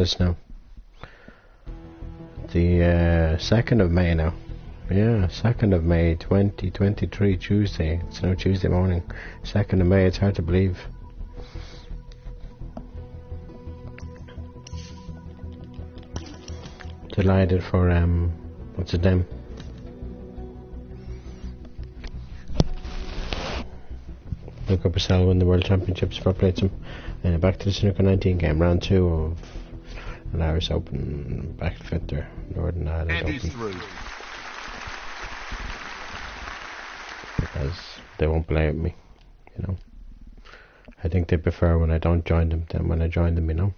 this now. The 2nd of May now. Yeah, 2nd of May 2023, Tuesday. It's now Tuesday morning. 2nd of May, it's hard to believe. Delighted for, what's it name? Luca Brissell won the World Championships for Platesome. Back to the Snooker19 game, round 2 of an Irish Open, back to fifth there, Northern Ireland Open. Through. Because they won't play with me, you know. I think they prefer when I don't join them than when I join them, you know.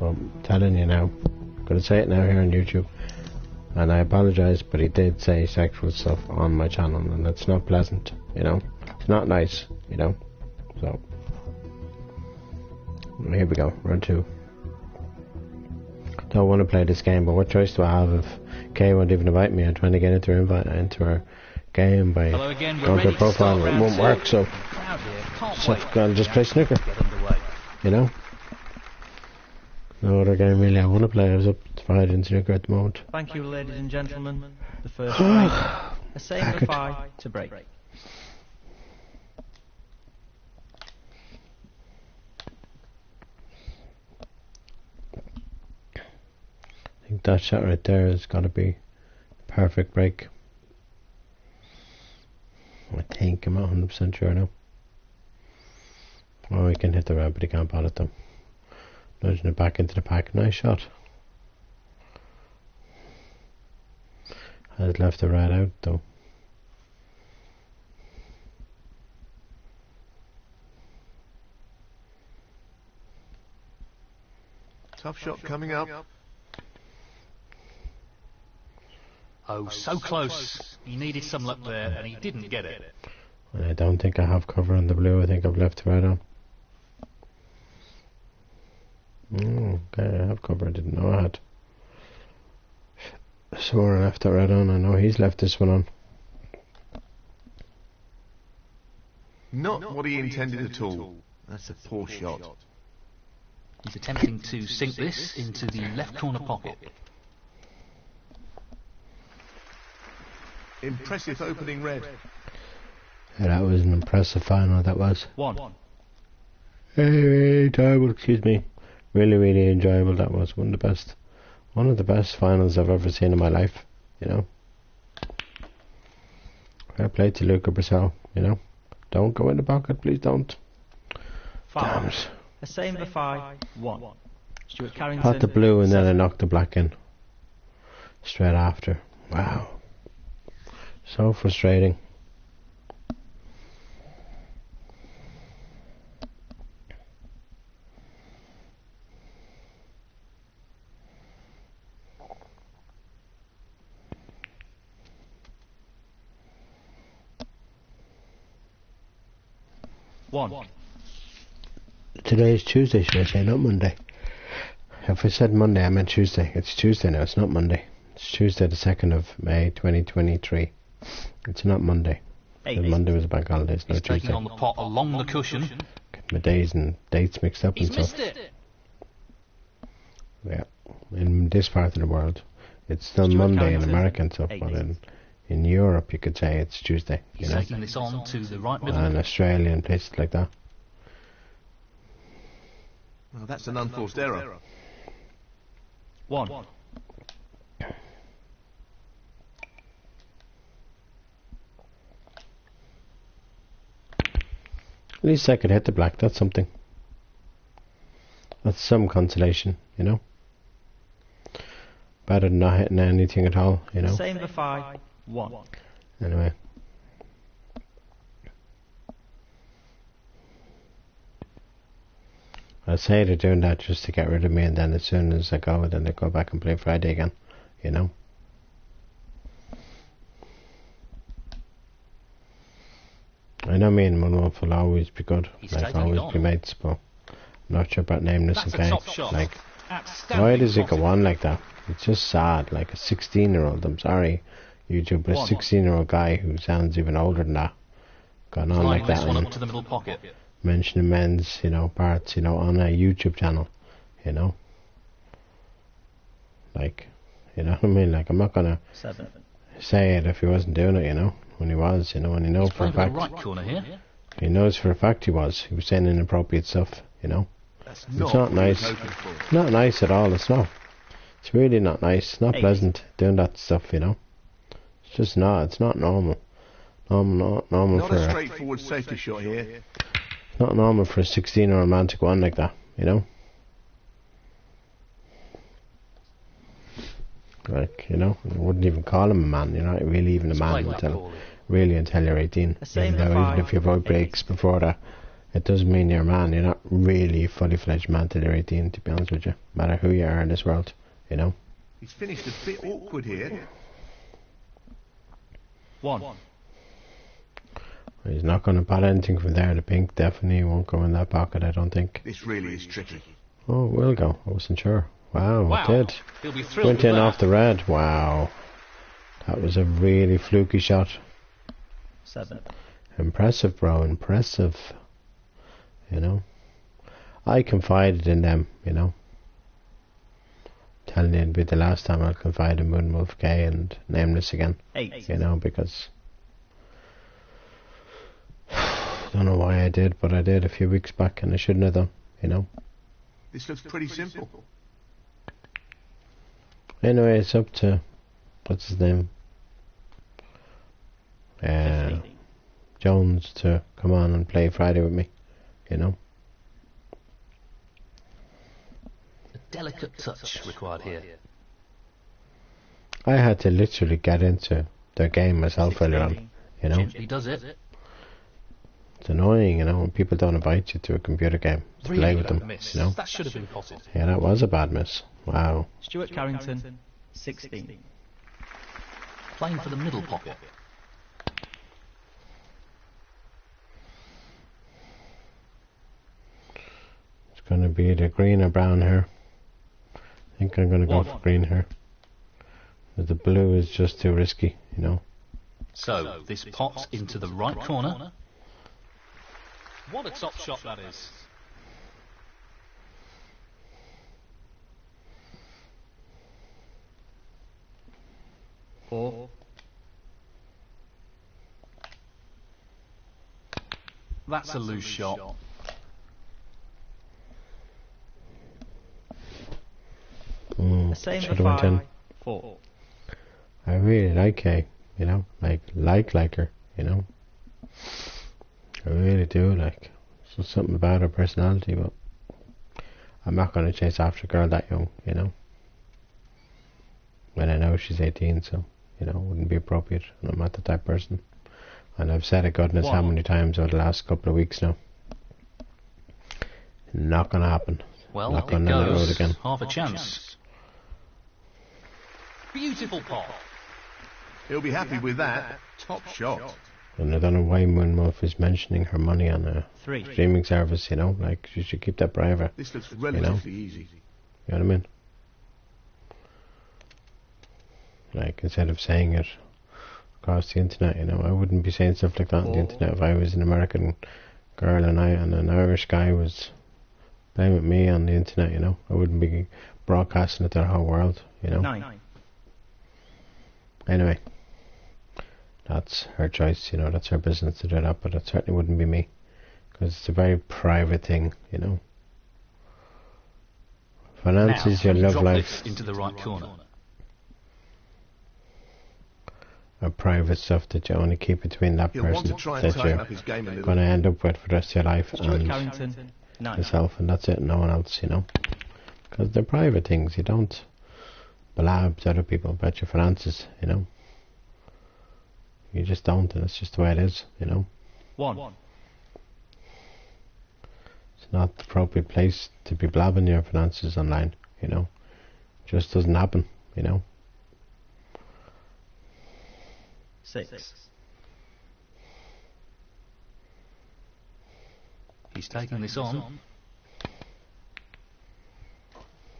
Well, I'm telling you now, I'm going to say it now here on YouTube, and I apologise, but he did say sexual stuff on my channel, and that's not pleasant, you know. It's not nice, you know. So, here we go, round 2. Don't want to play this game, but what choice do I have if Kay won't even invite me? I'm trying to get into her game by going to her profile, and it won't work, so I'll just play snooker, you know. No other game really I want to play. I was up to Friday in snooker at the moment. Thank you, ladies and gentlemen. The first break. A same goodbye to break. I think that shot right there has got to be the perfect break. I think, I'm not 100% sure now. Oh, he can hit the red, but he can't bat it though. Nudging it back into the pack. Nice shot. Has left the red out though. Tough shot coming up. Oh, so close. He needed some luck there, and he didn't get it. I don't think I have cover on the blue. I think I've left the red on. Oh, okay, I have cover. I didn't know I had. I swore I left that red on. I know he's left this one on. Not what he intended at all. That's a poor shot. He's attempting to sink this into the left corner pocket. Impressive opening red. Yeah, that was an impressive final, that was. 1. Hey, enjoyable, excuse me. Really, really enjoyable, that was. One of the best finals I've ever seen in my life, you know. Fair play to Luca Brissell, you know. Don't go in the pocket, please don't. 5. Damn it. A same for 5. 1. Stuart Carrington. Pot the blue and then I knocked the black in. Straight after. Wow. So frustrating. Today is Tuesday, should I say, not Monday. If I said Monday, I meant Tuesday. It's Tuesday now, it's not Monday. It's Tuesday the 2nd of May 2023. It's not Monday. Monday was a bank holiday, it's not Tuesday. On the pot along the cushion. Get my days and dates mixed up and stuff. Yeah, in this part of the world. It's still Monday in America and stuff, but in Europe you could say it's Tuesday, you know. Taking this on to the right middle. And Australia and places like that. Well, that's an unforced error. 1. At least I could hit the black, that's something. That's some consolation, you know. Better than not hitting anything at all, you know. Same for 5. 1. Anyway. I say they're doing that just to get rid of me, and then as soon as I go, then they go back and play Friday again, you know. I know me and Monwolf will always be good, like always be mates, but I'm not sure about nameless and game. Like, why does it go on like that? It's just sad, like a 16-year-old, I'm sorry, YouTube, but a 16-year-old guy who sounds even older than that, gone on like that, and mentioning men's, you know, parts, you know, on a YouTube channel, you know. Like, you know what I mean? Like, I'm not gonna say it if he wasn't doing it, you know, when he was, you know, and he knows for a fact. Right corner here. He knows for a fact he was saying inappropriate stuff, you know. It's not nice. It's not nice at all. It's not. It's really not nice. It's not pleasant doing that stuff, you know. It's just not. It's not normal. Not normal not for a straightforward safety shot here. Not normal for a 16-year-old man to go on like that, you know. Like, you know, I wouldn't even call him a man. You're not really even a man until you're 18. Even if you avoid breaks before that, it doesn't mean you're a man. You're not really a fully fledged man till you're 18, to be honest with you. No matter who you are in this world, you know. He's finished a bit awkward here. 1. He's not going to pot anything from there. The pink definitely won't go in that pocket, I don't think. This really is tricky. Oh, it will go. I wasn't sure. Wow, it did. He'll be thrilled Went in off the red. Wow. That was a really fluky shot. 7. Impressive, bro. Impressive. You know. I confided in them, you know. Telling you it'd be the last time I'll confide in Moonwolf K and Nameless again. 8. You know, because don't know why I did, but I did a few weeks back and I shouldn't have done, you know. This looks pretty simple. Anyway, it's up to, what's his name? Jones to come on and play Friday with me, you know. A delicate touch required here. I had to literally get into the game myself earlier on, you know. He does it. It's annoying, you know, when people don't invite you to a computer game to play with them, you know. That should have been potted. Yeah, that was a bad miss. Wow. Stuart Carrington, 16. Playing for the middle pocket. It's going to be either green or brown here. I think I'm going to go for green here. But the blue is just too risky, you know. So, this pops into the right corner. What a top shot that is. Four. That's a loose shot. Same should have went in. 4. I really like Kay, you know, like her, you know. I really do, like. There's just something about her personality, but I'm not going to chase after a girl that young, you know. When I know she's 18, so, you know, it wouldn't be appropriate, and I'm not the type of person. And I've said it goodness how many times over the last couple of weeks now. Not going to happen. Well, not going down that road again. Half a chance. Beautiful pot. He'll be happy with that. Top shot. And I don't know why Moonwolf is mentioning her money on a 3. streaming service, you know, like, she should keep that private. This looks relatively easy. You know what I mean? Like, instead of saying it across the internet, you know, I wouldn't be saying stuff like that on the internet if I was an American girl and an Irish guy was playing with me on the internet, you know. I wouldn't be broadcasting it to the whole world, you know. 9. Anyway, that's her choice, you know, that's her business to do that, but it certainly wouldn't be me, because it's a very private thing, you know. Finances, your love life, into the right corner. are private stuff that you only keep between that person that you're going to end up with for the rest of your life and yourself, and that's it, no one else, you know. Because they're private things, you don't blab to other people about your finances, you know. You just don't, and it's just the way it is, you know. 1. It's not the appropriate place to be blabbing your finances online, you know. It just doesn't happen, you know. 6. He's taking this on.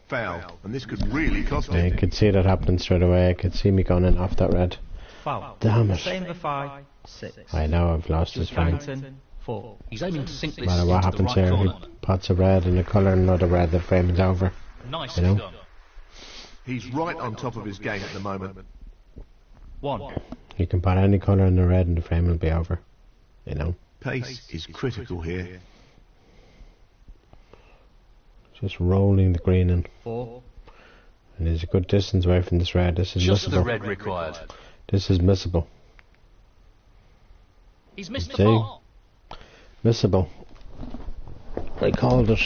Foul, and this could really cost I him. could see that happening straight away. I could see me going in off that red. Foul. Damn it. Same for 5. 6. I know I've lost this round. Carrington, 4. He's aiming to sink this No matter what into the happens right here, corner. he pots a red and a colour and another red, the frame is over. Nicely You know? done. He's right on top of his game at the moment. 1. You can pot any colour in the red and the frame will be over. You know? Pace is critical here. Just rolling the green in. 4. And he's a good distance away from this red. This is Just the missable. red required. This is missable. He's missed the See? pot. Missable. I called it.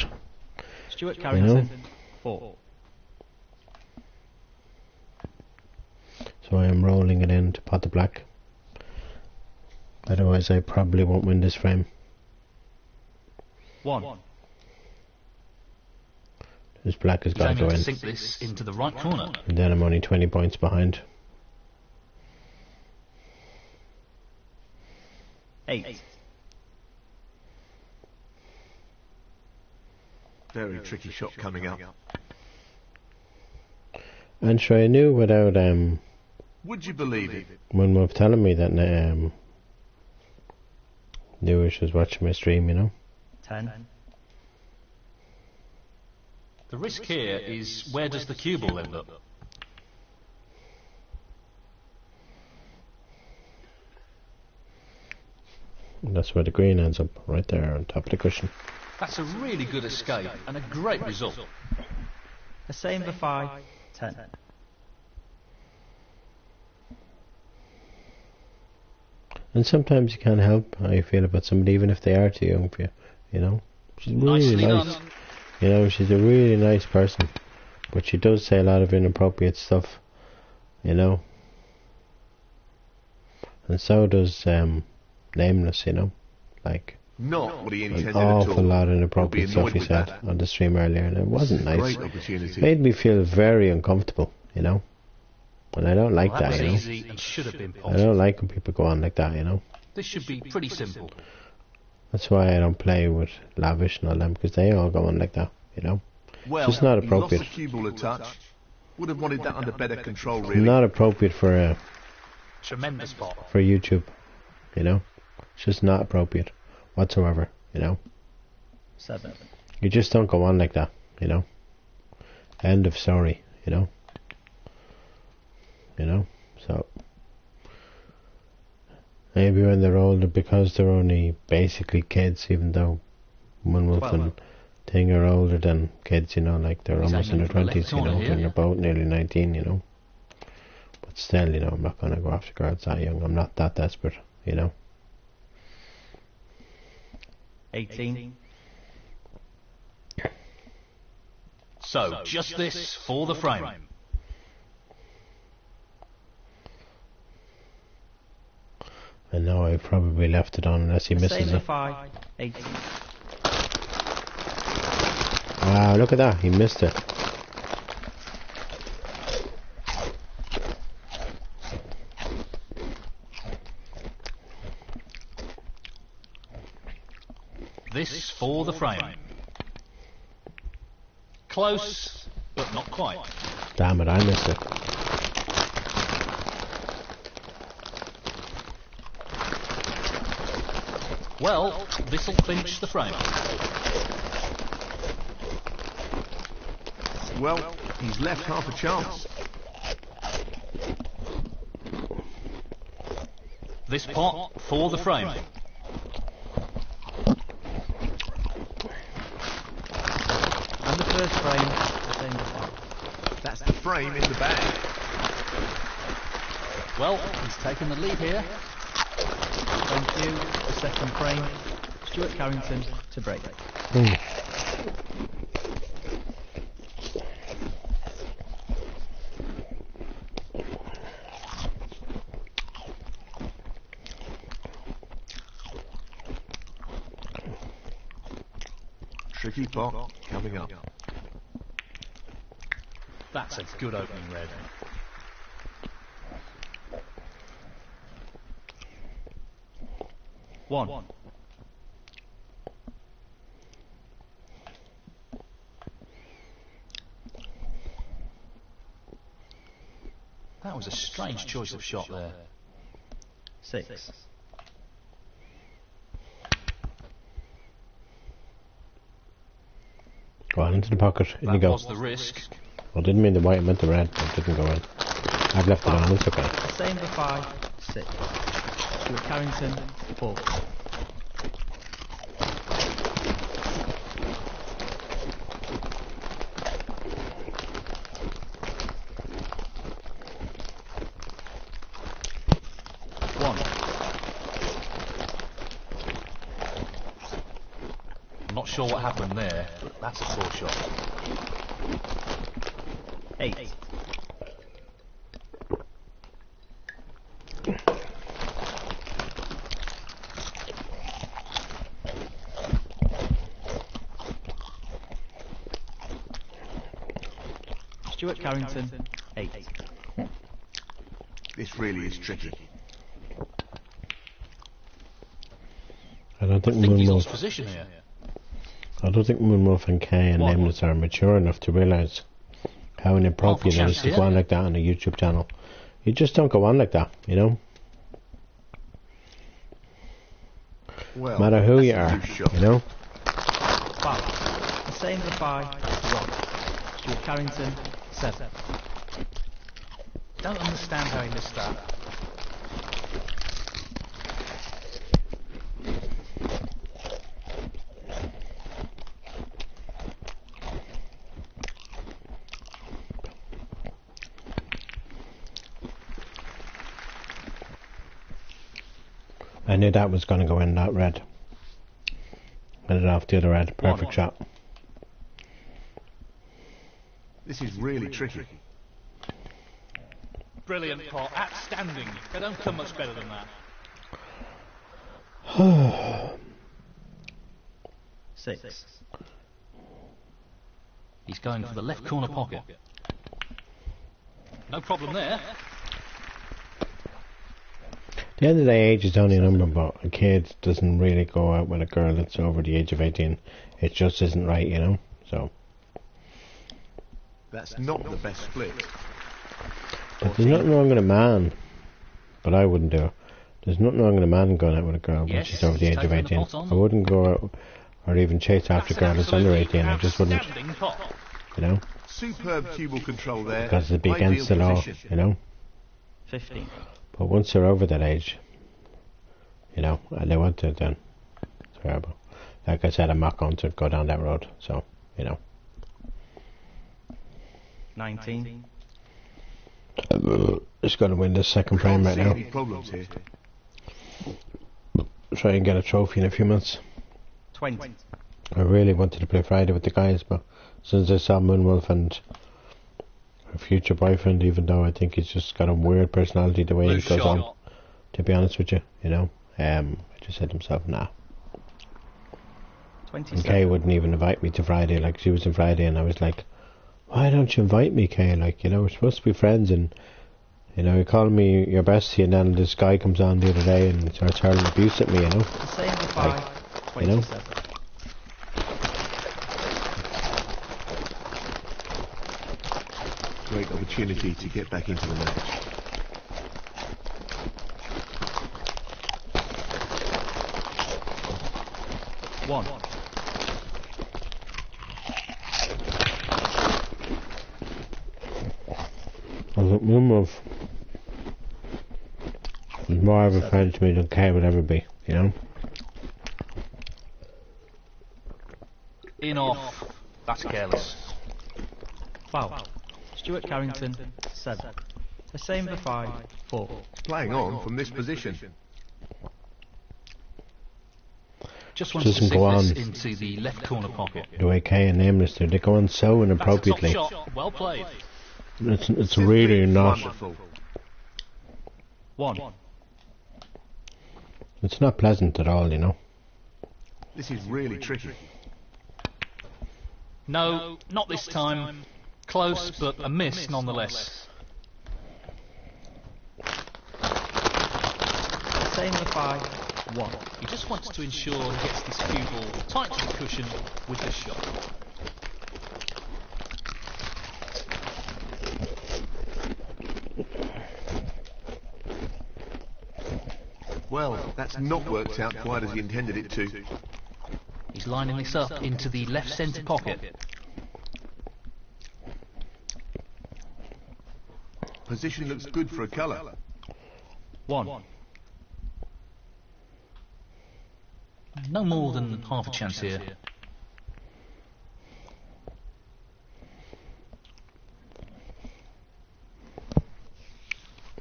Stuart Carrington, 4. So I am rolling it in to pot the black. Otherwise I probably won't win this frame. 1. This black has He's got to aiming go to in. sink this into the right corner. And then I'm only 20 points behind. 8. Very tricky shot coming up. And sure, I knew without Would you believe it? one was telling me that Newish was watching my stream, you know. 10. The risk here is where does the cue ball end up? And that's where the green ends up, right there on top of the cushion. That's a really good escape and a great result. The same for 5. 10. And sometimes you can't help how you feel about somebody, even if they are too young for you, you know. She's really Nicely nice. done. You know, she's a really nice person. But she does say a lot of inappropriate stuff, you know. And so does Nameless, you know. Like, Not what he an intended at all. awful lot of You'll be inappropriate stuff annoyed he with said that. on the stream earlier, and it wasn't nice. Great opportunity. Made me feel very uncomfortable, you know. And I don't like Well, that that, was you know. easy and should have been I possible. don't like when people go on like that, you know. This should be pretty simple. That's why I don't play with Lavish and all them, because they all go on like that, you know. Well, Just not he appropriate. lost the cue ball a touch. Would have wanted that under better control, really. Not appropriate for Tremendous pot. YouTube, you know. It's just not appropriate whatsoever, you know. 7. You just don't go on like that, you know. End of story, you know. You know, so maybe when they're older, because they're only basically kids, even though Moonwolf 12. and Thing are older than kids, you know, like they're He's almost in aiming their for the left 20s, you know, corner they're here. about nearly 19, you know. But still, you know, I'm not going to go after girls that young. I'm not that desperate, you know. 18. So, just this for the frame. I know I probably left it on unless he The misses same for it. 5. 18. Wow, look at that, he missed it. This for the frame. Close, but not quite. Damn it, I missed it. Well, this'll clinch the frame. Well, he's left half a chance. This pot for the frame. And the first frame, the same for 5. That's the frame in the bag. Well, he's taken the lead here. Thank you. The second frame, Stuart Carrington to break. Tricky pot coming up. That's a good opening red. One. That was a strange choice of shot there. 6. Go on into the pocket. In you That go. was the risk. I didn't mean the white, I meant the red. It didn't go in. I've left it on. It's okay. Same for 5, 6. Stuart Carrington, 4. I'm not sure what happened there, but that's a poor shot. 8. Stuart Carrington, 8. This really is tricky. I don't think He's lost Moonwolf. position here. I don't think Moonwolf and Kay and Nameless are mature enough to realise how inappropriate it is to go on like that on a YouTube channel. You just don't go on like that, you know? Well, No matter who you are, you know? Foul. The same for 5, Rob. Stuart Carrington, 7. Don't understand how he missed that. I knew that was going to go in, that red. Hit it off the other red. Perfect shot. This is really tricky. Brilliant pot. Outstanding. They don't come much better than that. 6. He's going for the left corner pocket. No problem there. At the end of the day, age is only a number, but a kid doesn't really go out with a girl that's over the age of 18. It just isn't right, you know? So. That's not the best split. But there's nothing wrong with a man. But I wouldn't do it. There's nothing wrong with a man going out with a girl when she's over the age of 18. I wouldn't go out or even chase after a girl that's under 18. I just wouldn't. You know? Superb cubal control there. Because it'd be against the law, you know? 15. But once they're over that age, you know, and they want to, then it's terrible. Like I said, I'm not going to go down that road, so, you know. 19. Just got to win this second frame right now. Any problems here? Try and get a trophy in a few months. 20. I really wanted to play Friday with the guys, but since I saw Moonwolf and her future boyfriend, even though I think he's just got a weird personality the way he goes on, to be honest with you, you know, I just said to myself, nah. 27. And Kay wouldn't even invite me to Friday, like she was on Friday, and I was like, why don't you invite me, Kay? Like, you know, we're supposed to be friends, and, you know, you call me your bestie, and then this guy comes on the other day and starts hurling abuse at me, you know? The same for 5, Like, 27. you know? Great opportunity to get back into the match. One. I think Moonwolf is more of a friend to me than Kay would ever be, you know? In off. That's careless. Foul. Stuart Carrington, 7. The same for 5, 4. Playing on from this position. Just wants to Doesn't sink go on this into the left corner pocket. The way Kay and Nameless do, they go on so That's a top inappropriately. shot. Well played. It's really not. Wonderful. 1. It's not pleasant at all, you know? This is really tricky. No, not this time. Close, but a miss nonetheless. The same for 5, 1. He just wants to ensure he gets this cue ball tight to the cushion with this shot. Well, that's not worked out quite as he intended it to. He's lining this up into the left centre pocket. Position looks good for a colour. 1. No more than half a chance here.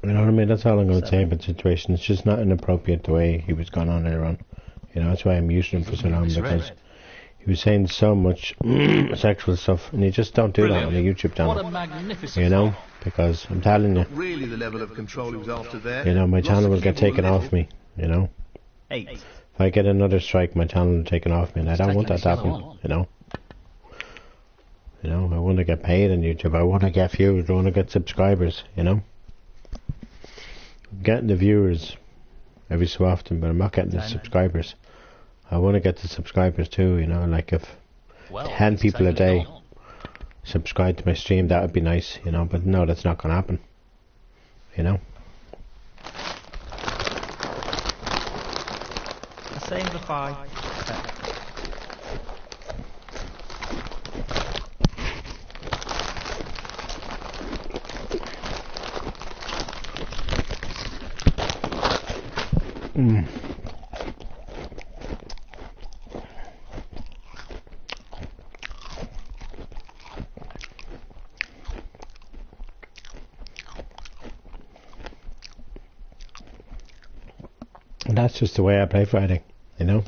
You know what I mean? That's all I'm going to say about the situation. It's just not inappropriate the way he was going on earlier on. You know, that's why I'm using him for so long, because he was saying so much sexual stuff, and you just don't do that on a YouTube channel. What a magnificent, you know, because I'm telling you, Not really the level of control he was after there. you know, my channel will get taken off me, you know. 8. If I get another strike, my channel will be taken off me, and I don't want that to happen, you know. You know, I want to get paid on YouTube, I want to get views, I want to get subscribers, you know. I'm getting the viewers every so often, but I'm not getting the subscribers. I want to get the subscribers too, you know, like if 10 people a day subscribe to my stream, that would be nice, you know, but no, that's not going to happen, you know. The same for 5. And that's just the way I play Friday, you know.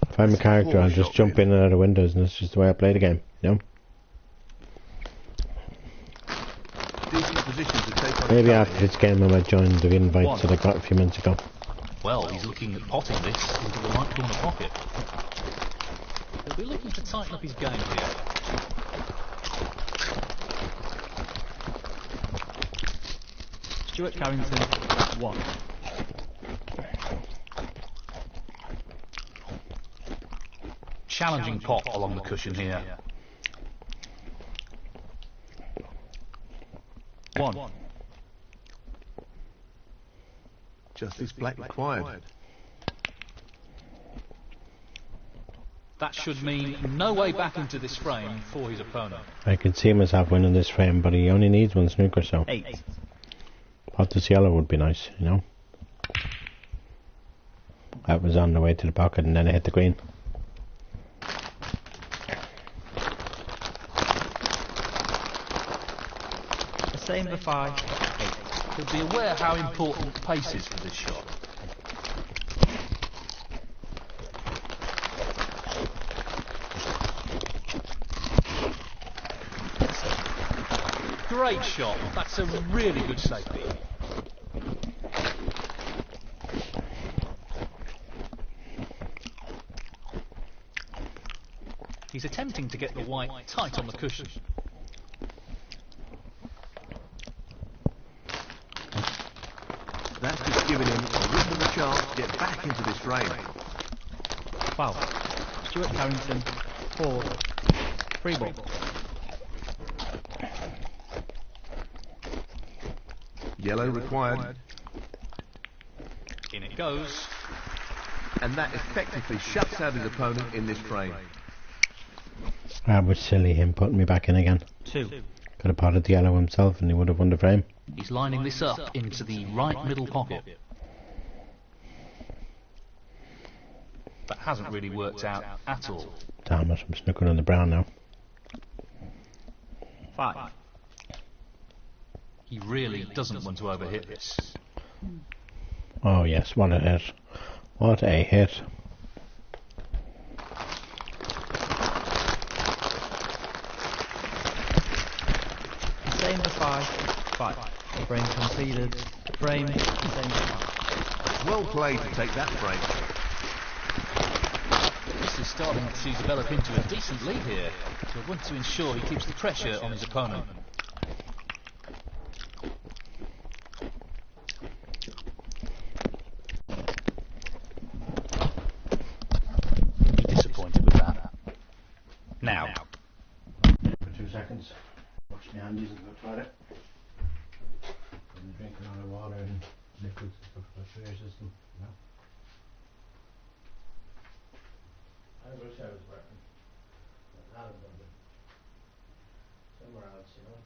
If I'm a character, I'll just jump in and out of windows, and that's just the way I play the game, you know. Maybe after this game I might join the invites that I got a few minutes ago. Well, he's looking at potting this into the right corner pocket. He'll be looking to tighten up his game here. Stuart Carrington, 1. Challenging pot along the cushion here. 1. Justice Black required. That should mean no way back into this frame for his opponent. I can see myself winning this frame, but he only needs one snooker, so 8. pot this yellow would be nice, you know. That was on the way to the pocket, and then I hit the green. The same for 5. 8. He'll be aware how important pace is for this shot. Great shot. That's a really good safety. He's attempting to get the white tight on the cushion. That's just giving him a little of a chance to get back into this frame. Foul. Stuart Carrington, 4. Free ball. Yellow required. In it goes. And that effectively shuts out his opponent in this frame. That was silly, him putting me back in again. 2. Could have potted the yellow himself and he would have won the frame. He's lining this up into the right middle pocket. That hasn't really worked out at all. Damn it, I'm snooking on the brown now. 5. He really doesn't want to overhit this. Oh yes, what a hit. What a hit. Same for 5. 5. Frame completed. Frame, same for 5. Well played to take that frame. This is starting to develop into a decent lead here. He'll want to ensure he keeps the pressure on his opponent. Disappointed with that. Now. For 2 seconds. Wash my hands and go to the toilet. And drink a lot of water and liquids and stuff for the sewer system, you know. I wish I was working. But I haven't done it. Somewhere else, you know.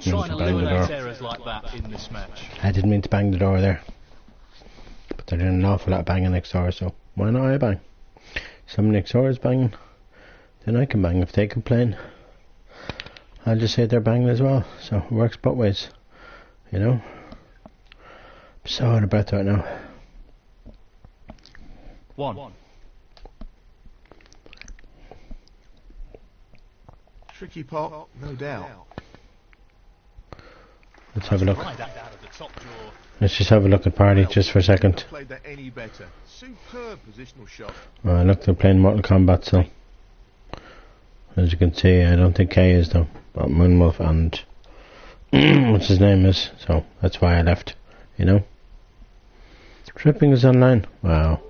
Trying to eliminate errors like that in this match. I didn't mean to bang the door there. But they're doing an awful lot of banging next door, so why not I bang? Someone next door is banging, then I can bang. If they complain, I'll just say they're banging as well. So it works both ways, you know. I'm so out of breath right now. 1. Tricky pot, no doubt. Let's have a look. Let's just have a look at party just for a second. Played that any better. Superb positional shot. Look, they're playing Mortal Kombat, so as you can see, I don't think Kay is though, but Moonwolf and what's his name is, so that's why I left, you know. Tripping is online. Wow.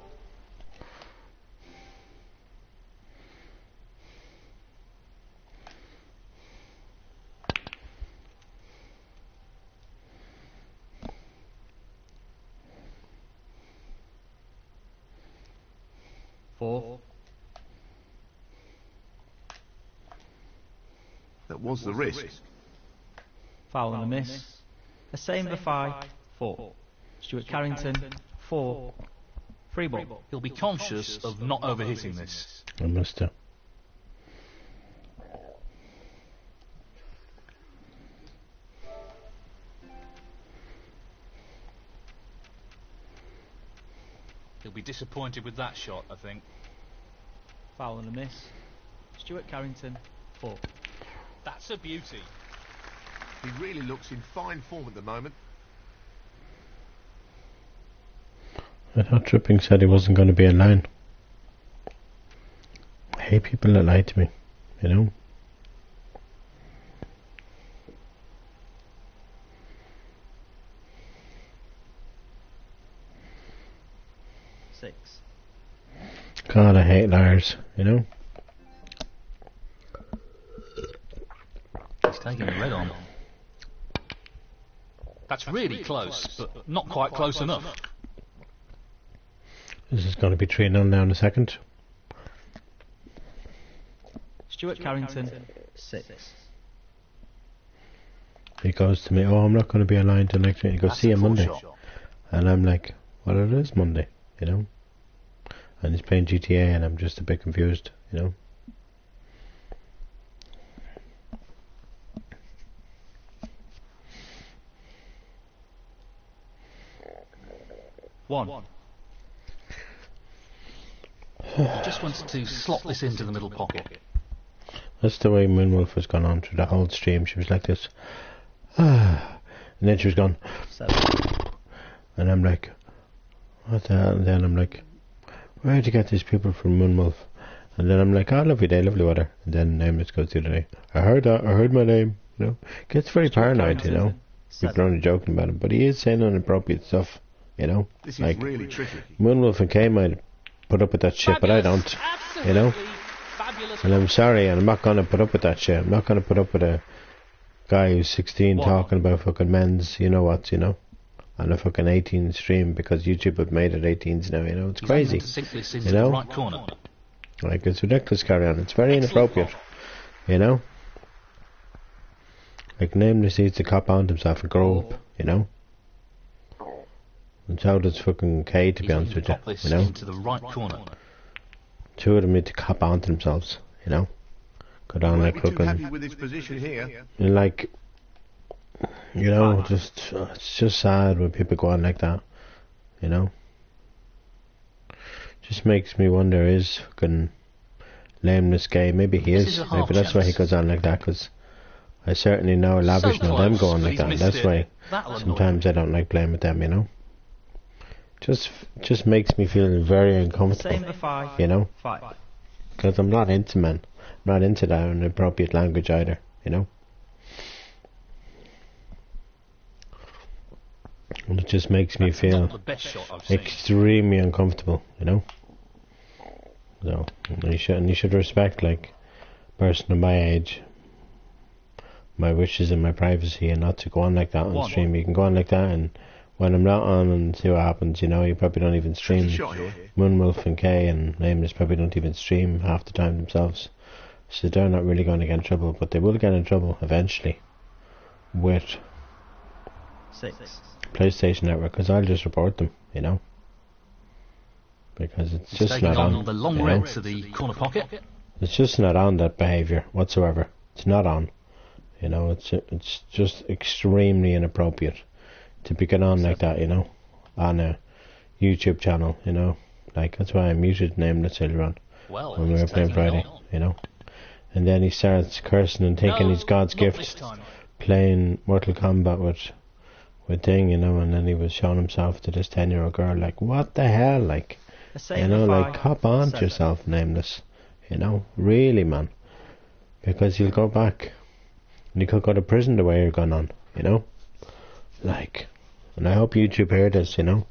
That was the risk. Foul and a miss. A same for 5, 4. Stuart Carrington, 4. Free ball. He'll be conscious of not overhitting this. I must have. He'll be disappointed with that shot, I think. Foul and a miss. Stuart Carrington, 4. That's a beauty. He really looks in fine form at the moment. I thought Tripping said he wasn't going to be in line. I hate people that lie to me, you know. God, I hate liars, you know. He's taking the red on. That's really close, but not quite close enough. This is going to be 3-0 now in a second. Stuart Carrington, 6. He goes to me, oh, I'm not going to be aligned till next week. He goes, see you Monday. And I'm like, well, it is Monday, you know. And he's playing GTA and I'm just a bit confused, you know. One. He just wants to slot this into the middle pocket. That's the way Moonwolf has gone on through the whole stream. She was like this. And then she was gone. 7. And I'm like, what the hell? And then I'm like, where'd you get these people from Moonwolf? And then I'm like, oh, lovely day, lovely weather. And then Nameless goes through the day. I heard that, I heard my name, you know. Gets very paranoid, you know. People are only joking about him, but he is saying inappropriate stuff, you know. This is like, really tricky. Moonwolf and Kay might put up with that shit, but I don't, you know. And I'm sorry, and I'm not going to put up with that shit. I'm not going to put up with a guy who's 16 talking about fucking men's, you know what, you know. On a fucking 18 stream because YouTube have made it 18s now, you know. It's crazy, you know. Right corner. Like, it's ridiculous, carry on. It's very inappropriate, you know. Like, Nameless needs to cop on to himself and grow up, you know. And so does fucking Kay, to be honest with you, you know. Into the right corner. Two of them need to cop on to themselves, you know. Go down like fucking... happy with his position here. Like... You know, just it's just sad when people go on like that, you know. Just makes me wonder, is fucking Nameless gay? Maybe he is. Maybe that's why he goes on like that, because I certainly know Lavish know them going like that, and that's why That'll sometimes I don't like playing with them, you know. Just makes me feel very uncomfortable, you know, because I'm not into men. I'm not into that inappropriate language either, you know. And it just makes me feel extremely uncomfortable, you know. So you should respect, like, a person of my age, my wishes and my privacy, and not to go on like that on stream. You can go on like that, and when I'm not on and see what happens, you know. You probably don't even stream. Moonwolf and Kay and Nameless probably don't even stream half the time themselves, so they're not really going to get in trouble, but they will get in trouble eventually with PlayStation Network, because I'll just report them, you know, because it's just not on. The long red to the corner pocket. It's just not on, that behaviour whatsoever. It's not on, you know. It's just extremely inappropriate to be going on like that, you know, on a YouTube channel, you know. Like, that's why I muted Nameless earlier on when we were playing Friday, you know. And then he starts cursing and thinking he's God's gift, playing Mortal Kombat with Thing, you know. And then he was showing himself to this 10-year-old girl, like, what the hell, like, you know, like, hop on to yourself, Nameless, you know, really, man, because you'll go back and you could go to prison the way you're going on, you know. Like, and I hope YouTube heard this, you know.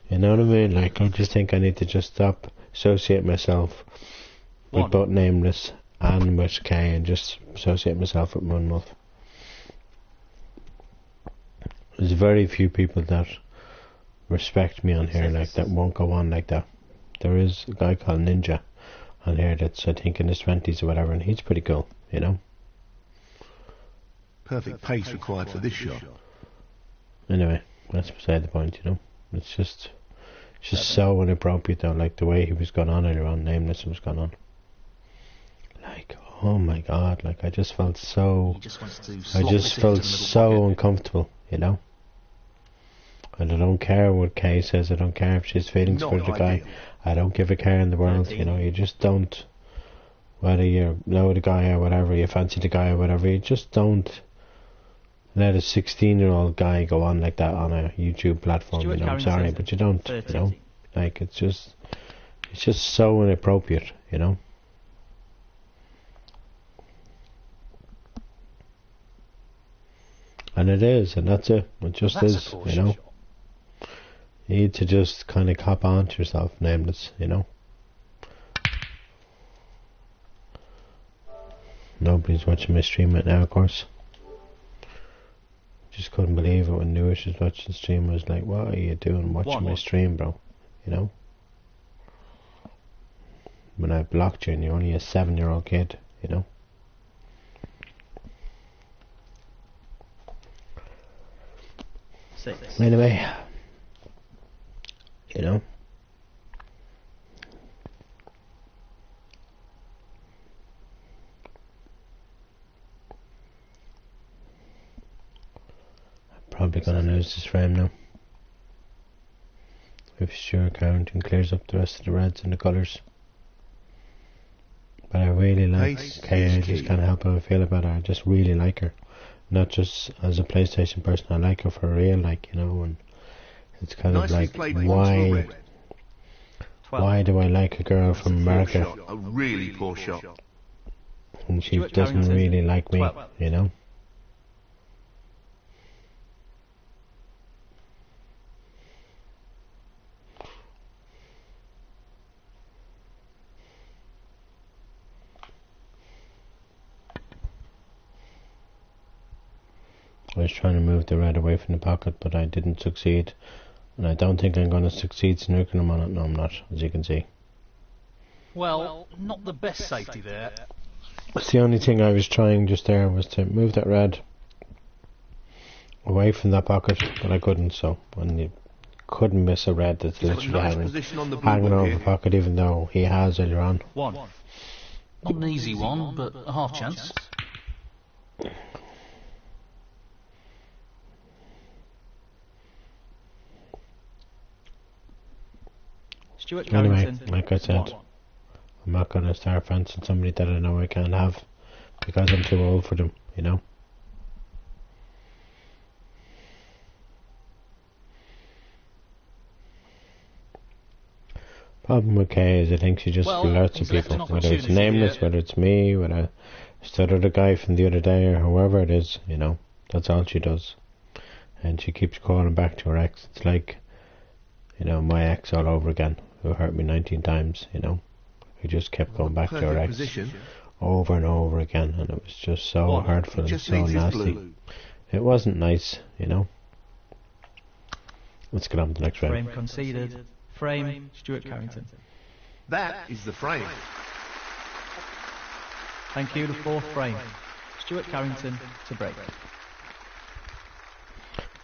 You know what I mean? Like, I just think I need to just stop associate myself with both Nameless and with Kay, and just associate myself with Moonwolf. There's very few people that respect me on here, like, that won't go on like that. There is a guy called Ninja on here that's, I think, in his 20s or whatever, and he's pretty cool, you know. Perfect pace required for this shot. Anyway, that's beside the point, you know. It's just so inappropriate though, like the way he was going on earlier on, Nameless was going on. Like, oh my god, like, I just felt so uncomfortable, you know. And I don't care what Kay says, I don't care if she has feelings for the guy, I don't give a care in the world, you know. You just don't, whether you know the guy or whatever, you fancy the guy or whatever, you just don't let a 16-year-old guy go on like that on a YouTube platform, you know. I'm sorry, but you don't, you know. Like, it's just so inappropriate, you know. And it is, and that's it. It just is, you know. You need to just kind of cop on to yourself, Nameless, you know. Nobody's watching my stream right now, of course. Just couldn't believe it when Newish was watching the stream. I was like, what are you doing watching my stream, bro? You know? When I blocked you and you're only a 7-year-old kid, you know? Anyway, you know? Probably gonna lose this frame now. If Stuart Carrington clears up the rest of the reds and the colours. But I really like Kay. I just can't help how I feel about her. I just really like her. Not just as a PlayStation person, I like her for real, like, you know. And it's kind of like, why do I like a girl from America? A really poor shot. And she doesn't really like me, you know. I was trying to move the red away from the pocket, but I didn't succeed. And I don't think I'm going to succeed snooking him on it. No, I'm not, as you can see. Well, not the best safety there. That's the only thing I was trying just there, was to move that red away from that pocket, but I couldn't, so when you couldn't miss a red that's literally hanging over the pocket, even though he has earlier on. Not an easy one, but a half chance. Anyway, like I said, I'm not going to start fancying somebody that I know I can't have, because I'm too old for them, you know. Problem with Kay is I think she just alerts to people, whether it's Nameless, whether it's me, whether it's the other guy from the other day, or whoever it is, you know. That's all she does. And she keeps calling back to her ex. It's like, you know, my ex all over again, who hurt me 19 times, you know. Who just kept going back to her ex over and over again, and it was just so hurtful and so nasty. It wasn't nice, you know. Let's get on to the next frame. Frame conceded. Frame, Stuart Carrington. That is the frame. Thank you, the fourth frame. Stuart Carrington to break.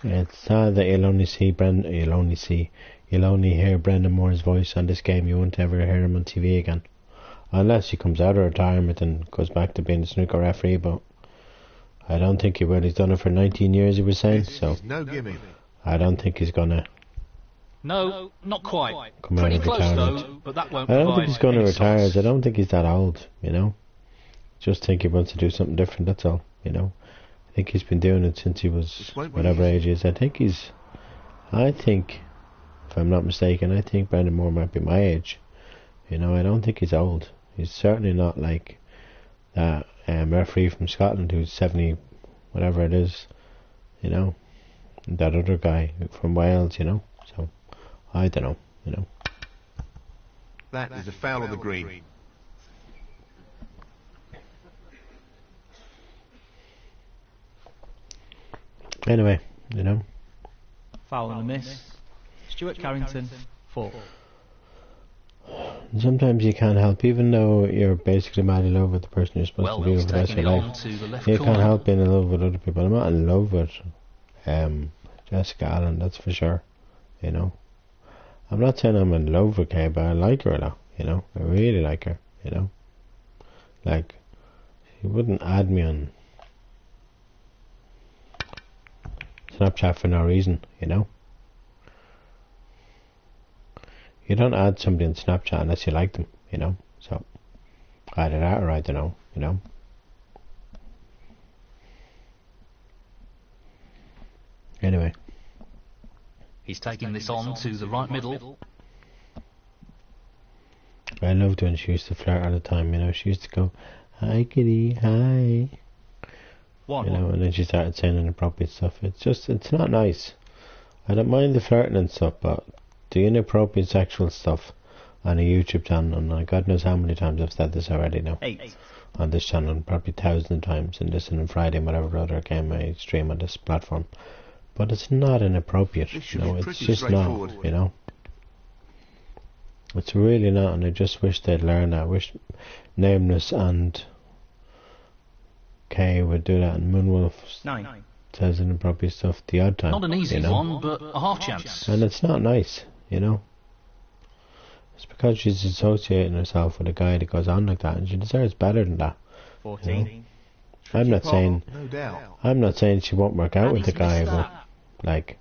It's sad that you'll only hear Brendan Moore's voice on this game. You won't ever hear him on TV again, unless he comes out of retirement and goes back to being a snooker referee. But I don't think he will. He's done it for 19 years, he was saying. So no gimme. I don't think he's gonna. No, not quite. Come Pretty out of close retirement. though, but that won't. I don't think he's going to retire. Solace. I don't think he's that old, you know. Just think he wants to do something different, that's all, you know. I think he's been doing it since he was whatever age he is. I think, if I'm not mistaken, I think Brendan Moore might be my age. You know, I don't think he's old. He's certainly not like that referee from Scotland who's 70, whatever it is, you know. That other guy from Wales, you know. So, I don't know, you know. That is a foul on the green. Anyway, you know. Foul and a miss. Stuart Carrington, 4. Sometimes you can't help, even though you're basically mad in love with the person you're supposed to be with the rest of your life. You can't help being in love with other people. I'm not in love with Jessica Allen, that's for sure, you know. I'm not saying I'm in love with Kay, but I like her a lot, you know. I really like her, you know. Like, she wouldn't add me on Snapchat for no reason, you know. You don't add somebody on Snapchat unless you like them, you know. So, either that or I don't know, you know. Anyway. He's taking this on to the right middle. I loved when she used to flirt all the time, you know. She used to go, "Hi kitty, hi." You know, and then she started saying inappropriate stuff. It's not nice. I don't mind the flirting and stuff, but the inappropriate sexual stuff on a YouTube channel, and God knows how many times I've said this already now. 8. On this channel, probably 1,000 times, and this and Friday and whatever other game I stream on this platform. But it's not inappropriate, you know, it's just not, you know. It's really not, and I just wish they'd learn that. I wish Nameless and Kay would do that, and Moonwolf 9. says inappropriate stuff the odd time. Not an easy, you know? one, but a half chance. And it's not nice, you know. It's because she's associating herself with a guy that goes on like that, and she deserves better than that. 14. You know? I'm not saying she won't work out with the guy, but like,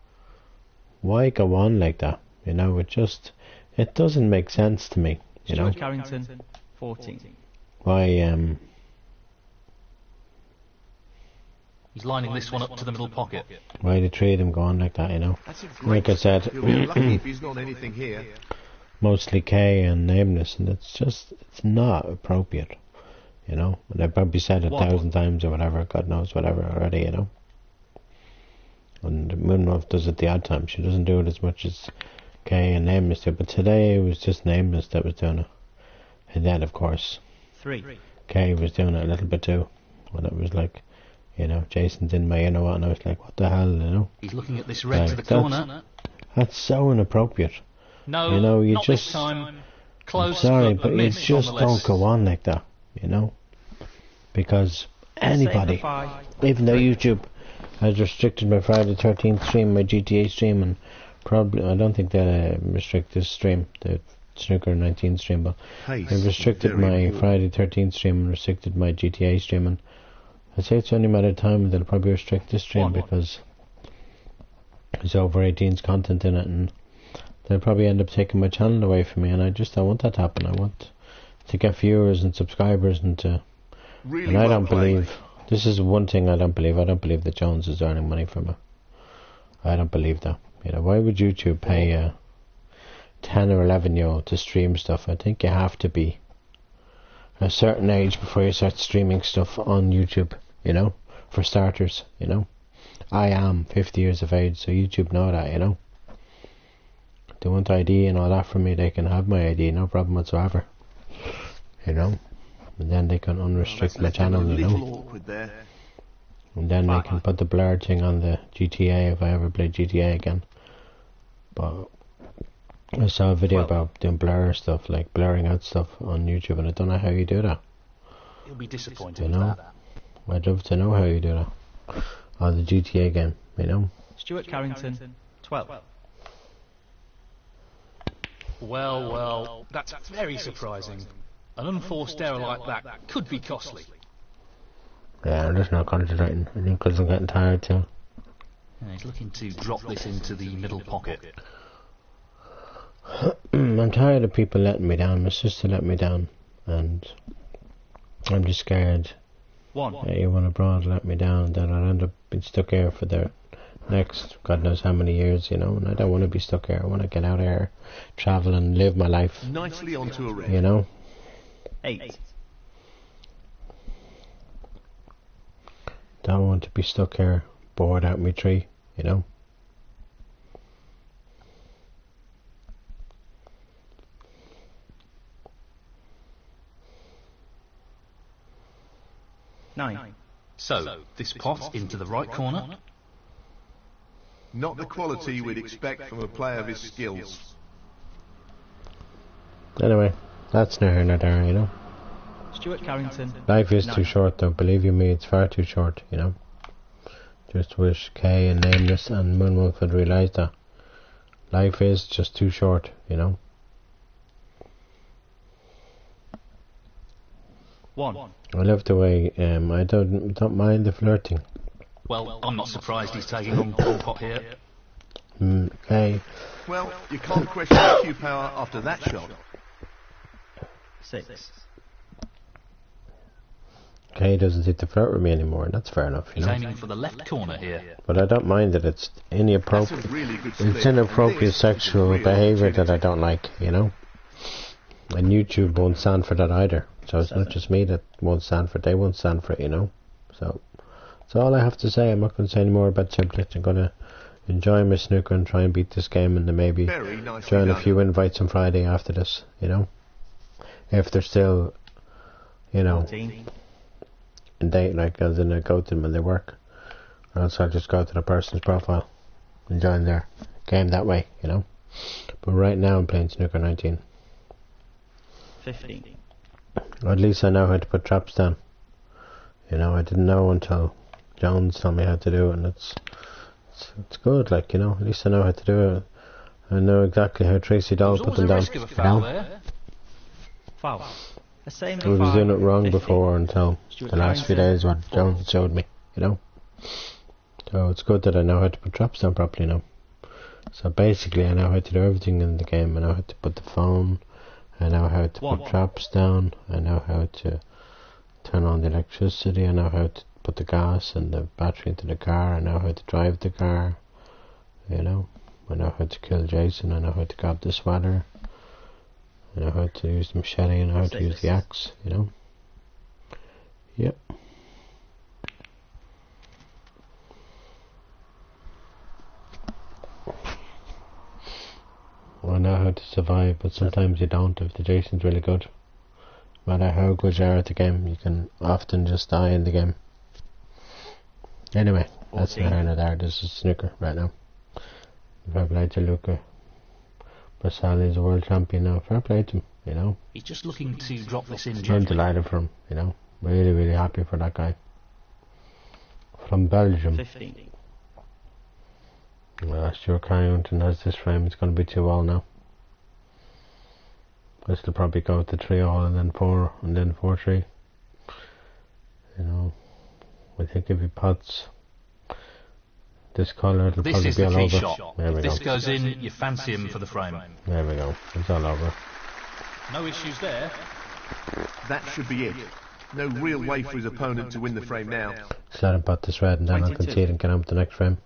why go on like that? You know, it doesn't make sense to me. You know, Stuart Carrington, 14. Why He's lining this one up to the middle pocket. Why the three of them go on like that? You know, like I said, mostly Kay and Nameless, and it's not appropriate. You know, and I've probably said it 1,000 times or whatever, God knows whatever already, you know. And Moonwolf does it the odd time. She doesn't do it as much as Kay and Nameless do, but today it was just Nameless that was doing it. And then, of course, 3. Kay was doing it a little bit too. And it was like, you know, Jason's in my inner what, and I was like, what the hell, you know. He's looking at this red to the corner. That's so inappropriate. No, you know, you not just, this time. Close, I'm sorry, but you just don't go on like that, you know. Because anybody, even though YouTube has restricted my Friday 13th stream, my GTA stream, and probably, I don't think they'll restrict this stream, the Snooker19 stream, but they've restricted my Friday 13th stream and restricted my GTA stream, and I'd say it's only a matter of time they'll probably restrict this stream because there's over 18's content in it, and they'll probably end up taking my channel away from me, and I don't want that to happen. I want to get viewers and subscribers and to... And I don't believe This is one thing I don't believe. I don't believe that Jones is earning money from it. I don't believe that. You know, why would YouTube pay a 10 or 11-year-old to stream stuff? I think you have to be a certain age before you start streaming stuff on YouTube, you know, for starters, you know. I am 50 years of age, so YouTube know that, you know. They want ID and all that from me, they can have my ID, no problem whatsoever, you know. And then they can unrestrict my channel, you know. And then they can put the blur thing on the GTA if I ever play GTA again. But I saw a video about doing blur stuff, like blurring out stuff on YouTube, and I don't know how you do that. You'll be disappointed, you know. I'd love to know how you do that on the GTA game, you know. Stuart Carrington, 12. Well, that's very surprising. An unforced error like that could be costly. Yeah, I'm just not concentrating. I think because I'm getting tired too. Yeah, he's looking to drop this into the middle pocket. I'm tired of people letting me down. My sister let me down, and I'm just scared. Anyone abroad let me down, that I'll end up being stuck here for the next God knows how many years, you know. And I don't want to be stuck here. I want to get out of here, travel and live my life. Nicely onto a red. You know. 8. Don't want to be stuck here, bored out my tree, you know. Nine. So, this pot into the right corner. Not the quality we'd expect from a player of his skills. Anyway, that's neither here nor there, you know. Stuart Carrington. Life is too short though, believe you me, it's far too short, you know. Just wish Kay and Nameless and Moonwolf had realised that. Life is just too short, you know. 1. I love the way, I don't mind the flirting. Well, I'm not surprised he's taking on one pot here. Okay. Well, you can't question the Q power after that shot. 6. Kay doesn't seem to flirt with me anymore, and that's fair enough, you He's know. aiming for the left corner here. But I don't mind that it's inappropriate. Really It's inappropriate sexual behaviour that I don't like, you know. And YouTube won't stand for that either. So it's not just me that won't stand for it, they won't stand for it, you know. So that's all I have to say. I'm not going to say any more about subject. I'm going to enjoy my snooker and try and beat this game, and then maybe join a few invites on Friday after this, you know. If they're still, you know, 14. in date, like as in I go to them when they work. Or else I'll just go to the person's profile and join their game that way, you know. But right now I'm playing Snooker19. 15. At least I know how to put traps down. You know, I didn't know until Jones told me how to do it, and it's good, like, you know. At least I know how to do it. I know exactly how Tracy Doll put them down. You know? Foul. The same I was doing it wrong 15. before until the last few days when Jones showed me, you know. So it's good that I know how to put traps down properly now. So basically I know how to do everything in the game. I know how to put the phone, I know how to put traps down, I know how to turn on the electricity, I know how to put the gas and the battery into the car, I know how to drive the car, you know. I know how to kill Jason, I know how to grab the sweater, I know how to use the machete, I know how to use the axe, you know. Yep. I know how to survive, but sometimes you don't if the Jason's really good. No matter how good you are at the game, you can often just die in the game. Anyway, that's neither here nor there. This is snooker right now. Fair play to Luca. Basali is a world champion now. Fair play to him, you know. He's just looking to drop this in I'm gently. delighted for him, you know. Really, really happy for that guy. From Belgium. 15. Stuart Carrington has this frame. It's going to be 2-all now. This will probably go to 3-all and then 4 and then 4-3. You know, I think if he puts this colour, it'll probably be all over. Shot. There we if go. this goes in, you fancy him for the frame. There we go. It's all over. No issues there. That should be it. No real way for his opponent to win the frame now. Just let him pot this red and then I'll concede and get on with the next frame.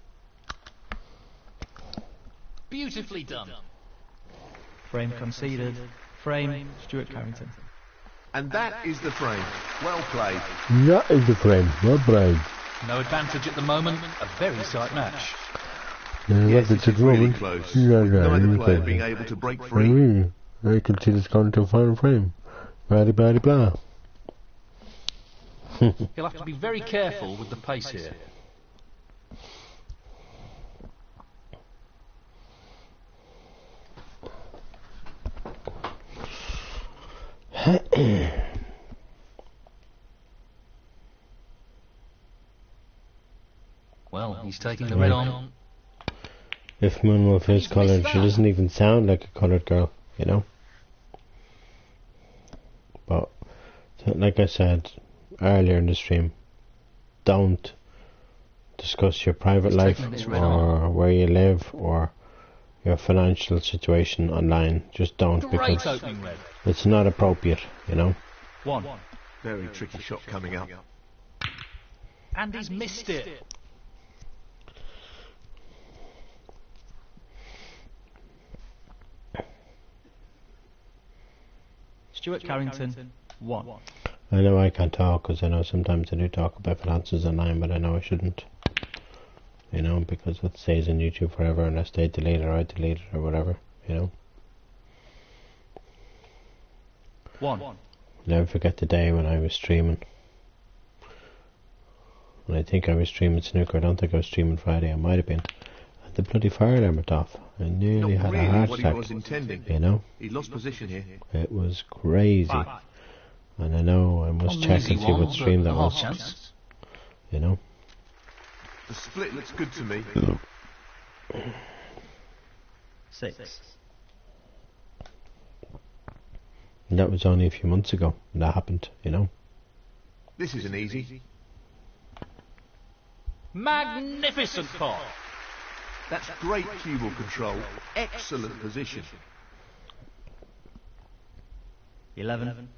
Beautifully done. Frame conceded. Frame, Stuart Carrington. And that is the frame. Well played. That is the frame. Well played. No advantage at the moment. A very tight match. Yes, it's really close. Neither player being able to break free. I can see this going to a final frame. Blah blah blah. He'll have to be very careful with the pace here. Well, he's taking the red on. If Moonwolf is coloured, she doesn't even sound like a coloured girl, you know? But, like I said earlier in the stream, don't discuss your private life or where you live or your financial situation online. Just don't, because it's not appropriate, you know? Very tricky shot coming up. And he's missed it. Stuart Carrington, 1. I know I can't talk because I know sometimes I do talk about finances online, but I know I shouldn't. You know, because it stays on YouTube forever unless they delete it or I delete it or whatever, you know. 1. Never forget the day when I was streaming. And I think I was streaming snooker. I don't think I was streaming Friday. I might have been. And the bloody fire alarm went off. I nearly had a heart attack. You know? He lost position here. It was crazy. And I know I must check and see what stream that was. You know? The split looks good to me. 6. And that was only a few months ago when that happened, you know? This isn't easy. Magnificent pot. That's great cue ball control. Excellent position. 11.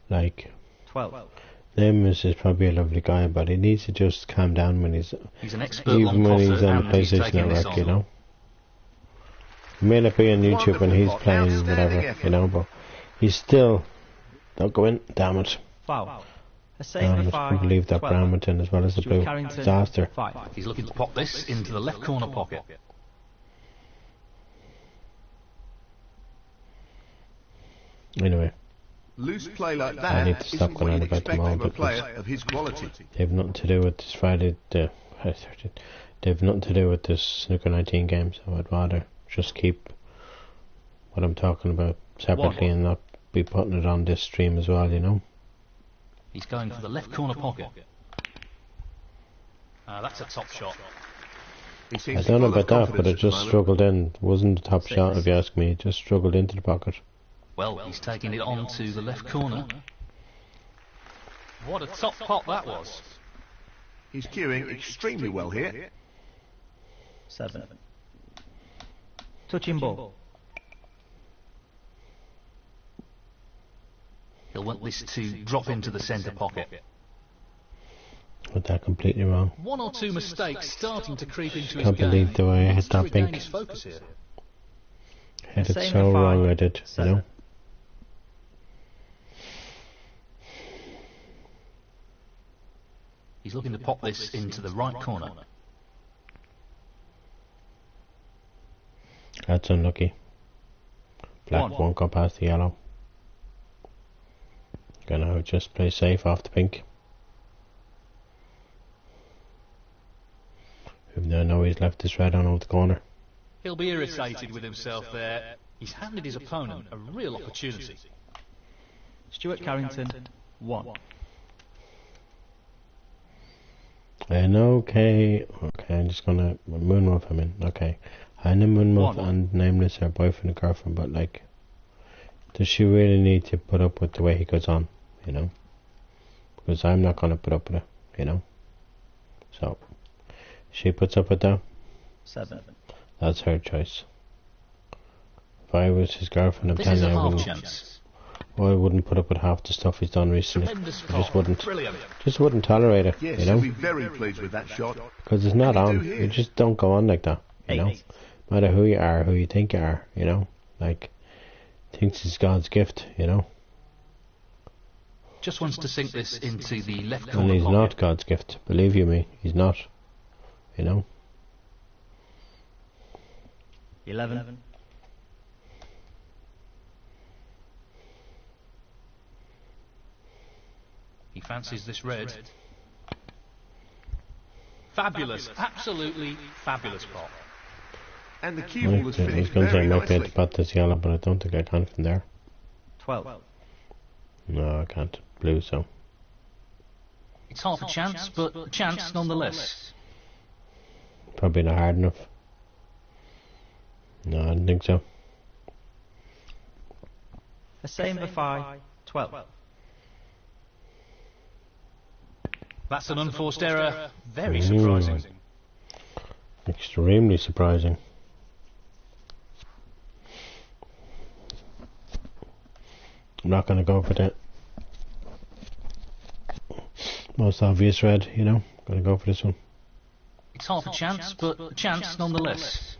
Like 12. Lemus is probably a lovely guy, but he needs to just calm down when he's an expert even when he's on the he's PlayStation Network, you know. He may not be on YouTube when he's playing whatever, you know, but he's still. Don't go in, damn it. Foul. I almost couldn't believe that brown went in as well as the blue. Disaster. 5. He's looking to pop this into the left corner pocket. Anyway. Loose play like that I need to stop going on about them all because they've nothing to do with this Friday they've nothing to do with this Snooker19 game, so I'd rather just keep what I'm talking about separately and not be putting it on this stream as well, you know. He's going for the left corner pocket. That's a top shot. I don't know about that, but it just struggled in. Wasn't the top shot if you ask me, it just struggled into the pocket. Well, he's taking it on to the left corner. What a top pot that was. He's cueing extremely well here. 7. Touching ball. He'll want this to drop into the centre pocket. Got that completely wrong. One or two mistakes starting to creep into his game. Can't believe the way I hit that pink. Hit it so wrong I did, you know. He's looking to pop this into the right corner. That's unlucky. Black won't go past the yellow. Gonna just play safe off the pink. Even though I know he's left his red on over the corner. He'll be irritated with himself there. He's handed his opponent a real opportunity. Stuart Carrington, 1. And okay, I'm just gonna Moonwolf him in. Okay, I know Moonwolf and Nameless are boyfriend and girlfriend, but like, does she really need to put up with the way he goes on? You know, because I'm not gonna put up with it. You know, so she puts up with that. 7. That's her choice. If I was his girlfriend, I'm telling you, I wouldn't put up with half the stuff he's done recently. I just wouldn't. Just wouldn't tolerate it. Yes, you know? you'll be very pleased with that shot. Because it's not on. You just don't go on like that. You know? No matter who you are, who you think you are, you know? Like, thinks it's God's gift, you know? Just wants to sink this into the left corner. And he's not God's gift. Believe you me, he's not. You know? 11. He fancies this red. Fabulous, absolutely fabulous pot. And the cue ball has I was finished going to say I very might be able nicely. to bat this yellow, but I don't think I can from there. 12. No, I can't. Blue, so. It's half a chance, but a chance nonetheless. Probably not hard enough. No, I don't think so. The same for 5. 12. That's an unforced error. Very surprising. Extremely surprising. I'm not going to go for the most obvious red, you know. I'm going to go for this one. It's half a chance, but a chance nonetheless.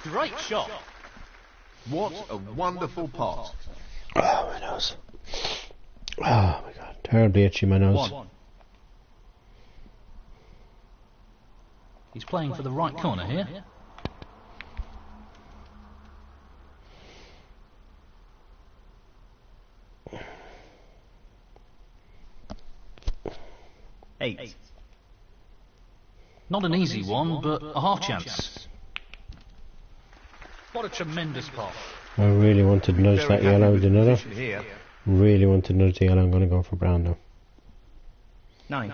Great shot. What a wonderful pot. Oh, my nose. Oh, my God. Terribly itchy, my nose. 1. He's playing for the right corner here. Eight. Not an easy one, but a half chance. What a tremendous pot. I really wanted to nudge Very that happy yellow with with the another. position here. Really wanted to nudge the yellow. I'm going to go for brown now. 9.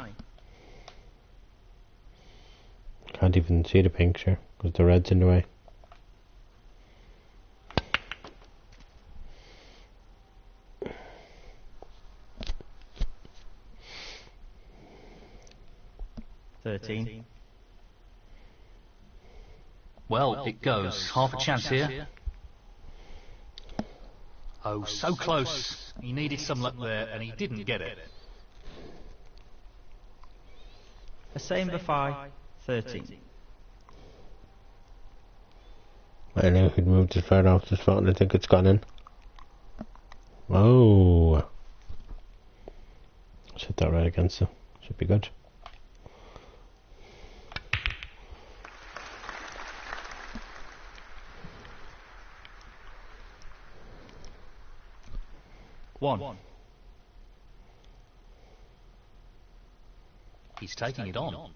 Can't even see the pink, sure, because the red's in the way. $13. Well, it goes. Half a chance here. Oh, so close. He needed some luck there, and he didn't get it. The same for 5. 13. I know he'd moved it further off the spot and I think it's gone in. Oh. Set that right against it. Should be good. One. He's taking it on.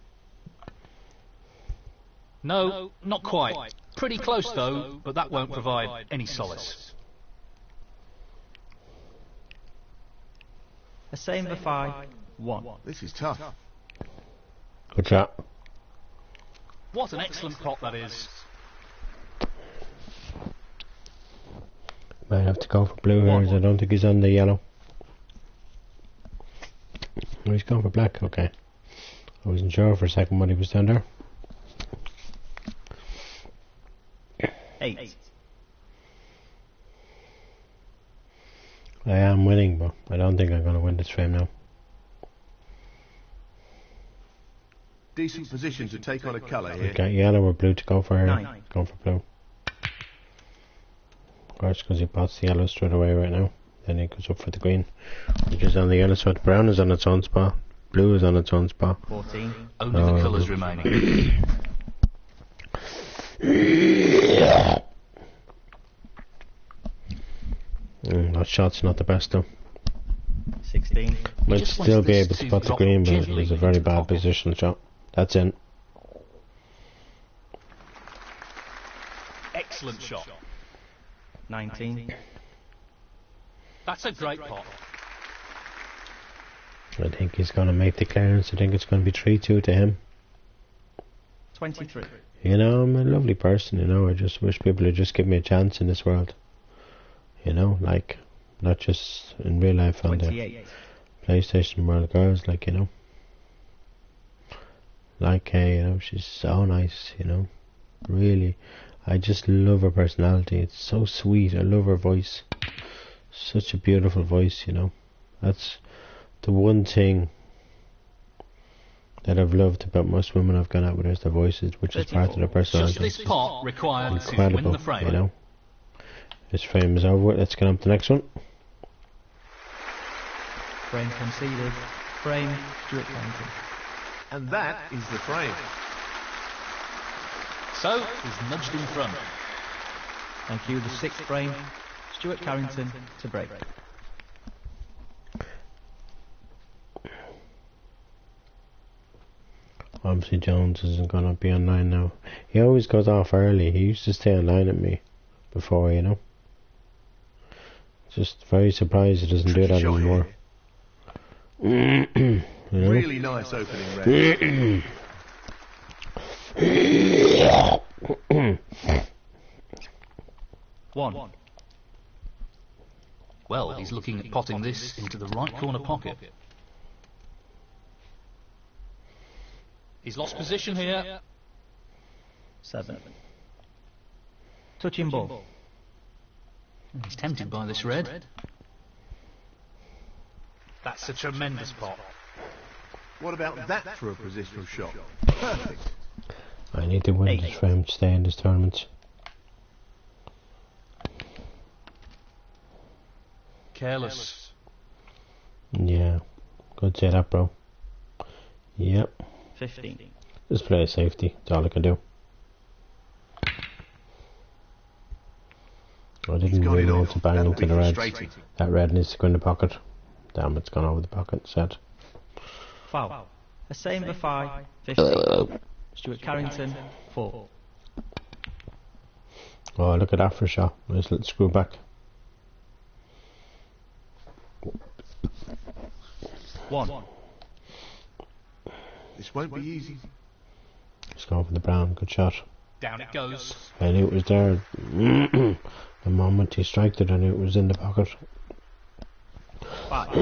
No, not quite. Pretty close though, but that won't provide any solace. The same for 5. 1. This is tough. Good shot. What an excellent pot that is. Might have to go for blue here, as I don't think he's on the yellow. Oh, he's going for black, okay. I wasn't sure for a second what he was down there. 8. I am winning, but I don't think I'm going to win this frame now. Decent position to take on a colour here. Okay, yellow or blue to go for here. 9. Going for blue. Of course, because he pots the yellow straight away right now. Then he goes up for the green, which is on the yellow spot. Brown is on its own spot. Blue is on its own spot. 14. Only the colours remaining. That shot's not the best though. 16. Might just still wants be this able to to spot the drop green, but it gently was a very into bad pocket. positional shot. That's in. Excellent shot. 19. That's a great pot. I think he's going to make the clearance. I think it's going to be 3-2 to him. 23. You know, I'm a lovely person, you know. I just wish people would just give me a chance in this world. You know, like, not just in real life on the 28. PlayStation world, girls, like, you know. like Kay, you know, she's so nice, you know, really. I just love her personality. It's so sweet. I love her voice. Such a beautiful voice, you know. That's the one thing that I've loved about most women I've gone out with is their voices, which is part of their personality. Just this pot required incredible, to win the frame. you know. This frame is over. Let's get on to the next one. Frame conceded. Frame, Stuart Carrington. And that is the frame. So, he's nudged in front. Thank you, the 6th frame, Stuart Carrington to break. Obviously Jones isn't going to be online now. He always goes off early. He used to stay online at me before, you know. Just very surprised he doesn't do that anymore. You know? Really nice opening red. 1. Well, he's looking at potting this into the right corner pocket. He's lost position here. 7. Touching ball. He's tempted by this red. That's a tremendous pot. What about that for a positional shot? Perfect. I need to win this frame to stay in this tournament. Careless. Yeah, good say that, bro. Yep. 15. Just play safety, that's all I can do. I didn't really want to bang into the reds. That red needs to go in the pocket. Damn, it's gone over the pocket, set. Foul. A same for 5, 15. Stuart Carrington, 4. Oh, look at that for a shot. Nice little screw back. One. This won't be easy. Just going for the brown, good shot. Down it goes. I knew it was there. The moment he struck it, I knew it was in the pocket. 5.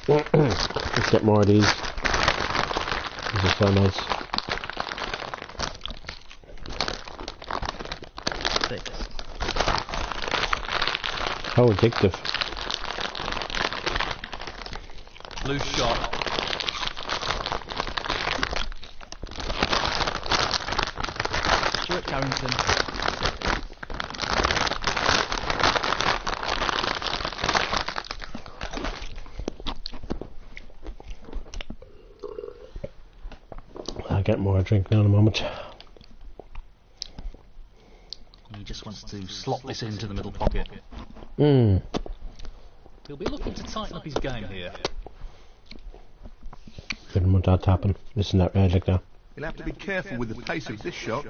Let's get more of these. These are so nice. 6. How addictive. Loose shot. Stuart Carrington. I'll get more drink now in a moment. He just wants to slot this into the middle pocket. He'll be looking to tighten up his game here. Couldn't want that to happen. Listen to that red like that. You'll have to be careful with the pace of this shot.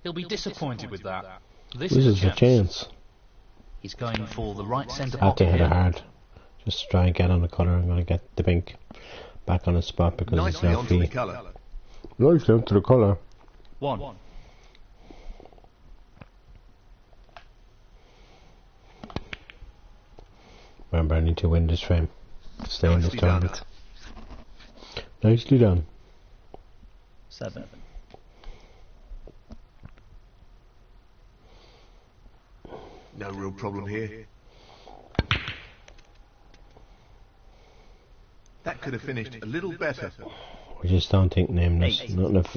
He'll be disappointed with that. This is a chance. He's going for the right centre I have to pocket hit it here. hard. Just to try and get on the colour. I'm going to get the pink back on its spot because it's Nicely now onto the free. colour. Nicely onto the colour. 1. Remember, I need to win this frame to stay in this Nicely done. tournament. Nicely done. 7. No real problem here. That could have finished a little better. We just don't think nameless. 8.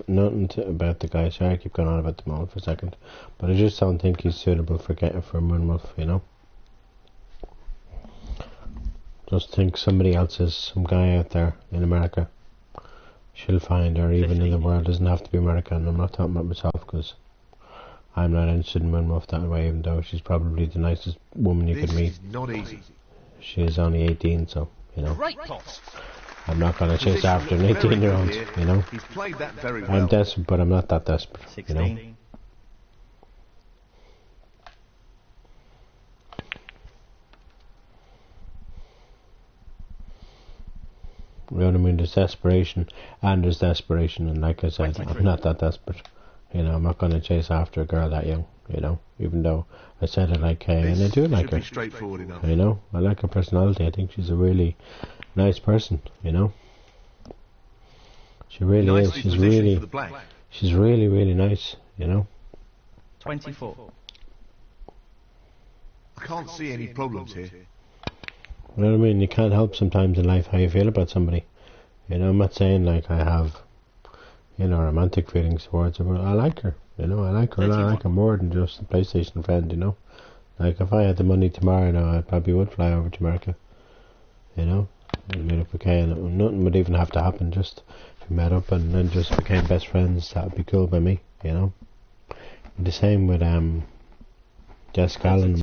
Nothing about the guy. Sorry, I keep going on about the model for a second, but I just don't think he's suitable for Monmouth. You know. Just think somebody else is some guy out there in America. She'll find, or even 15. in the world. Doesn't have to be America. And I'm not talking about myself because I'm not interested in Monmouth that way. Even though she's probably the nicest woman you could This meet. is not easy. She is only 18, so you know. Great pot. I'm not going to chase after an Position looks very 18-year-old. good here. You know. He's played that very well. I'm desperate, but I'm not that desperate. 16. You know. You know what I mean? There's desperation and there's desperation, and like I said, I'm not that desperate. You know, I'm not going to chase after a girl that young. you know, even though I said I like Kay, and I do like her. Straightforward enough. You know, I like her personality. I think she's a really nice person, you know. She really is. She's really, really nice, you know. 24. I can't see any problems here. You know what I mean? You can't help sometimes in life how you feel about somebody. You know, I'm not saying like I have, you know, romantic feelings towards her, but I like her. You know, I like her. I like her more than just a PlayStation friend, you know. Like, if I had the money tomorrow now, I probably would fly over to America. You know? And meet up with Kay, and nothing would even have to happen, just if we met up and then just became best friends, that would be cool by me, you know? The same with Jessica Allen.